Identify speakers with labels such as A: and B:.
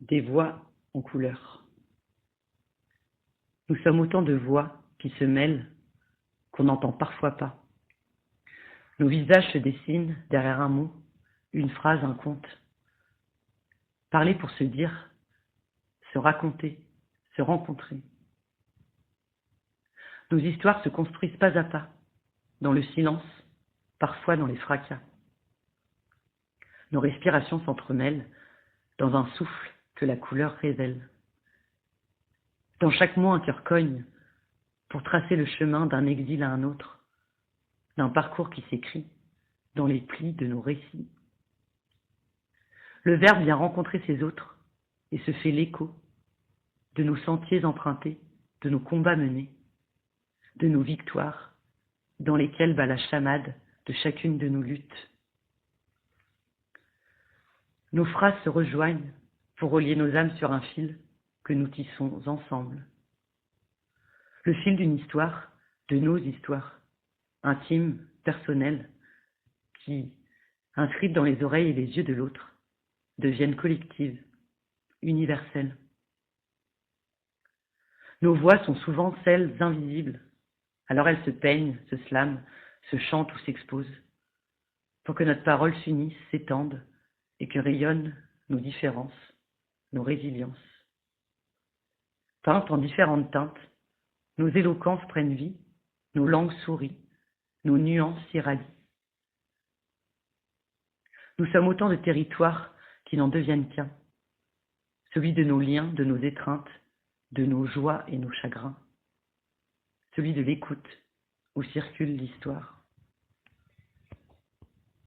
A: Des voix en couleur. Nous sommes autant de voix qui se mêlent qu'on n'entend parfois pas. Nos visages se dessinent derrière un mot, une phrase, un conte. Parler pour se dire, se raconter, se rencontrer. Nos histoires se construisent pas à pas, dans le silence, parfois dans les fracas. Nos respirations s'entremêlent dans un souffle que la couleur révèle. Dans chaque mot, un cœur cogne pour tracer le chemin d'un exil à un autre, d'un parcours qui s'écrit dans les plis de nos récits. Le verbe vient rencontrer ses autres et se fait l'écho de nos sentiers empruntés, de nos combats menés, de nos victoires dans lesquelles bat la chamade de chacune de nos luttes. Nos phrases se rejoignent pour relier nos âmes sur un fil que nous tissons ensemble. Le fil d'une histoire, de nos histoires, intimes, personnelles, qui, inscrites dans les oreilles et les yeux de l'autre, deviennent collectives, universelles. Nos voix sont souvent celles invisibles, alors elles se peignent, se slament, se chantent ou s'exposent, pour que notre parole s'unisse, s'étende, et que rayonnent nos différences, nos résiliences. Peintes en différentes teintes, nos éloquences prennent vie, nos langues sourient, nos nuances s'irradient. Nous sommes autant de territoires qui n'en deviennent qu'un, celui de nos liens, de nos étreintes, de nos joies et nos chagrins, celui de l'écoute où circule l'histoire.